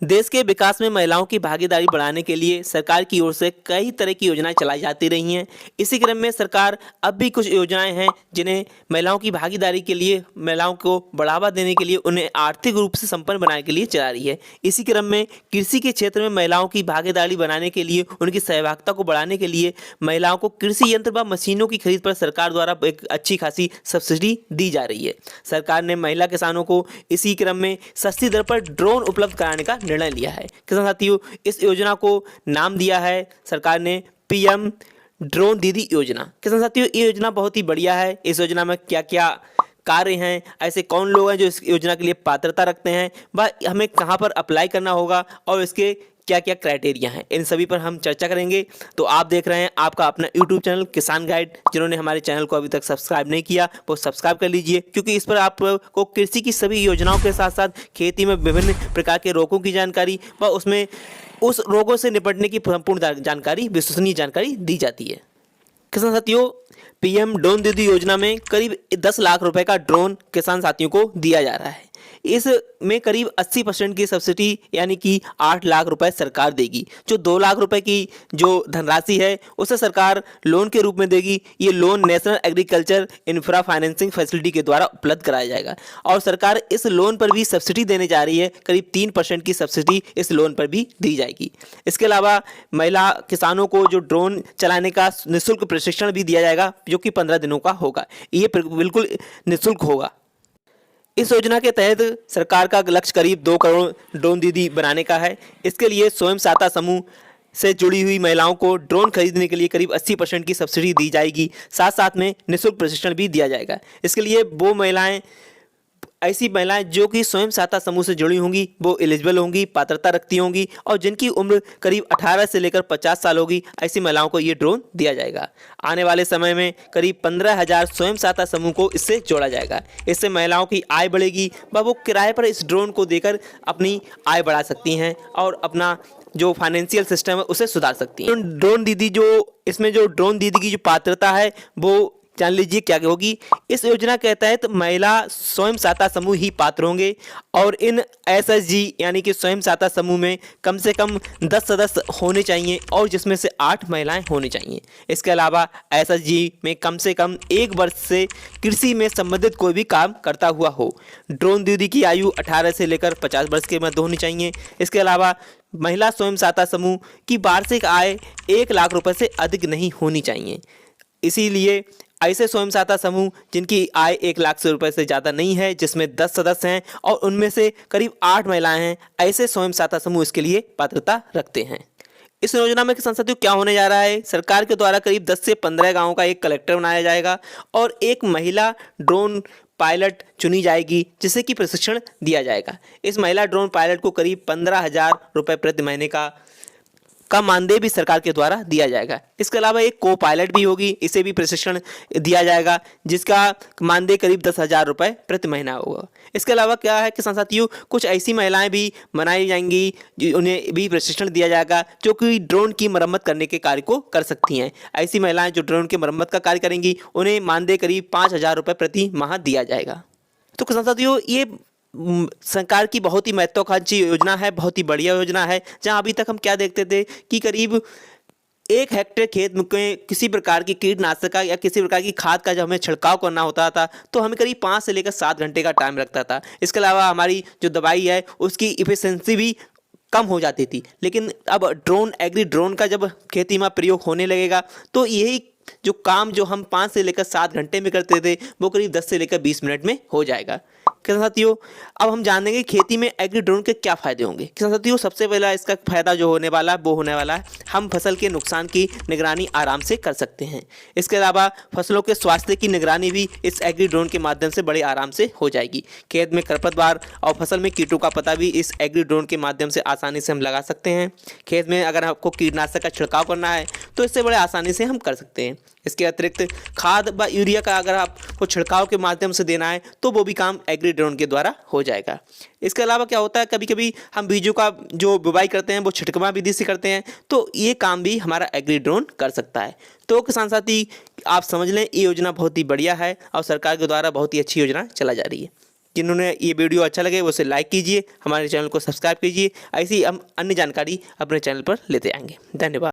देश के विकास में महिलाओं की भागीदारी बढ़ाने के लिए सरकार की ओर से कई तरह की योजनाएं चलाई जाती रही हैं। इसी क्रम में सरकार अब भी कुछ योजनाएं हैं जिन्हें महिलाओं की भागीदारी के लिए, महिलाओं को बढ़ावा देने के लिए, उन्हें आर्थिक रूप से संपन्न बनाने के लिए चला रही है। इसी क्रम में कृषि के क्षेत्र में महिलाओं की भागीदारी बनाने के लिए, उनकी सहभागिता को बढ़ाने के लिए महिलाओं को कृषि यंत्र व मशीनों की खरीद पर सरकार द्वारा एक अच्छी खासी सब्सिडी दी जा रही है। सरकार ने महिला किसानों को इसी क्रम में सस्ती दर पर ड्रोन उपलब्ध कराने का निर्णय लिया है। किसान साथियों, इस योजना को नाम दिया है सरकार ने पीएम ड्रोन दीदी योजना। किसान साथियों, ये योजना बहुत ही बढ़िया है। इस योजना में क्या क्या कार्य हैं, ऐसे कौन लोग हैं जो इस योजना के लिए पात्रता रखते हैं, वह हमें कहां पर अप्लाई करना होगा और इसके क्या क्या क्राइटेरिया हैं, इन सभी पर हम चर्चा करेंगे। तो आप देख रहे हैं आपका अपना यूट्यूब चैनल किसान गाइड। जिन्होंने हमारे चैनल को अभी तक सब्सक्राइब नहीं किया वो सब्सक्राइब कर लीजिए, क्योंकि इस पर आपको कृषि की सभी योजनाओं के साथ साथ खेती में विभिन्न प्रकार के रोगों की जानकारी व उसमें उस रोगों से निपटने की संपूर्ण जानकारी, विश्वसनीय जानकारी दी जाती है। किसान साथियों, पीएम ड्रोन दीदी योजना में करीब 10 लाख रुपए का ड्रोन किसान साथियों को दिया जा रहा है। इसमें करीब 80% की सब्सिडी यानी कि 8 लाख रुपए सरकार देगी। जो 2 लाख रुपए की जो धनराशि है उसे सरकार लोन के रूप में देगी। ये loan national agriculture infra financing facility के द्वारा उपलब्ध कराया जाएगा और सरकार इस लोन पर भी सब्सिडी देने जा रही है। करीब 3% की सब्सिडी इस लोन पर भी दी जाएगी। इसके अलावा महिला किसानों को जो ड्रोन चलाने का निःशुल्क प्रशिक्षण भी दिया जाएगा, जो कि 15 दिनों का होगा। ये बिल्कुल निःशुल्क होगा। इस योजना के तहत सरकार का लक्ष्य करीब 2 करोड़ ड्रोन दीदी बनाने का है। इसके लिए स्वयं सहायता समूह से जुड़ी हुई महिलाओं को ड्रोन खरीदने के लिए करीब 80% की सब्सिडी दी जाएगी। साथ साथ में निःशुल्क प्रशिक्षण भी दिया जाएगा। इसके लिए वो महिलाएं, ऐसी महिलाएं जो कि स्वयं सहायता समूह से जुड़ी होंगी, वो एलिजिबल होंगी, पात्रता रखती होंगी और जिनकी उम्र करीब 18 से लेकर 50 साल होगी, ऐसी महिलाओं को ये ड्रोन दिया जाएगा। आने वाले समय में करीब 15,000 स्वयं सहायता समूह को इससे जोड़ा जाएगा। इससे महिलाओं की आय बढ़ेगी व वो किराए पर इस ड्रोन को देकर अपनी आय बढ़ा सकती हैं और अपना जो फाइनेंशियल सिस्टम है उसे सुधार सकती हैं। ड्रोन दीदी जो ड्रोन दीदी की जो पात्रता है वो जान लीजिए क्या होगी। इस योजना के तहत महिला स्वयं सहायता समूह ही पात्र होंगे और इन एसएचजी यानी कि स्वयं सहायता समूह में कम से कम 10 सदस्य होने चाहिए और जिसमें से 8 महिलाएं होनी चाहिए। इसके अलावा एसएचजी में कम से कम 1 वर्ष से कृषि में संबंधित कोई भी काम करता हुआ हो। ड्रोन दीदी की आयु 18 से लेकर 50 वर्ष के मध्य होनी चाहिए। इसके अलावा महिला स्वयं सहायता समूह की वार्षिक आय 1 लाख रुपए से अधिक नहीं होनी चाहिए। इसीलिए ऐसे स्वयं सहायता समूह जिनकी आय 1 लाख रुपए से ज़्यादा नहीं है, जिसमें 10 सदस्य हैं और उनमें से करीब 8 महिलाएं हैं, ऐसे स्वयं सहायता समूह इसके लिए पात्रता रखते हैं। इस योजना में किसान साथियों क्या होने जा रहा है, सरकार के द्वारा करीब 10 से 15 गाँवों का एक कलेक्टर बनाया जाएगा और एक महिला ड्रोन पायलट चुनी जाएगी जिसे कि प्रशिक्षण दिया जाएगा। इस महिला ड्रोन पायलट को करीब 15,000 रुपये प्रति महीने का मानदेय भी सरकार के द्वारा दिया जाएगा। इसके अलावा एक को पायलट भी होगी, इसे भी प्रशिक्षण दिया जाएगा जिसका मानदेय करीब 10,000 रुपये प्रति महीना होगा। इसके अलावा क्या है किसान साथियों, कुछ ऐसी महिलाएं भी बनाई जाएंगी, उन्हें भी प्रशिक्षण दिया जाएगा जो कि ड्रोन की मरम्मत करने के कार्य को कर सकती हैं। ऐसी महिलाएं जो ड्रोन की मरम्मत का कार्य करेंगी उन्हें मानदेय करीब 5,000 रुपये प्रति माह दिया जाएगा। तो किसान साथियों, ये सरकार की बहुत ही महत्वाकांक्षी योजना है, बहुत ही बढ़िया योजना है। जहां अभी तक हम क्या देखते थे कि करीब 1 हेक्टेयर खेत में किसी प्रकार की कीटनाशक का या किसी प्रकार की खाद का जब हमें छिड़काव करना होता था तो हमें करीब 5 से लेकर 7 घंटे का टाइम लगता था। इसके अलावा हमारी जो दवाई है उसकी इफिशिएंसी भी कम हो जाती थी। लेकिन अब एग्री ड्रोन का जब खेती में प्रयोग होने लगेगा तो यही जो काम जो हम 5 से लेकर 7 घंटे में करते थे वो करीब 10 से लेकर 20 मिनट में हो जाएगा। किसान साथियों, अब हम जानेंगे खेती में एग्री ड्रोन के क्या फायदे होंगे। किसान साथियों, सबसे पहला इसका फायदा जो होने वाला है वो होने वाला है हम फसल के नुकसान की निगरानी आराम से कर सकते हैं। इसके अलावा फसलों के स्वास्थ्य की निगरानी भी इस एग्री ड्रोन के माध्यम से बड़े आराम से हो जाएगी। खेत में खरपतवार और फसल में कीटों का पता भी इस एग्री ड्रोन के माध्यम से आसानी से हम लगा सकते हैं। खेत में अगर आपको कीटनाशक का छिड़काव करना है तो इससे बड़े आसानी से हम कर सकते हैं। इसके अतिरिक्त खाद व यूरिया का अगर आपको छिड़काव के माध्यम से देना है तो वो भी काम एग्री ड्रोन के द्वारा हो जाएगा। इसके अलावा क्या होता है, कभी कभी हम बीजों का जो बुवाई करते हैं वो छिटकवा विधि से करते हैं, तो ये काम भी हमारा एग्री ड्रोन कर सकता है। तो किसान साथी, आप समझ लें ये योजना बहुत ही बढ़िया है और सरकार के द्वारा बहुत ही अच्छी योजना चला जा रही है। जिन्होंने ये वीडियो अच्छा लगे वो उसे लाइक कीजिए, हमारे चैनल को सब्सक्राइब कीजिए। ऐसी हम अन्य जानकारी अपने चैनल पर लेते आएंगे। धन्यवाद।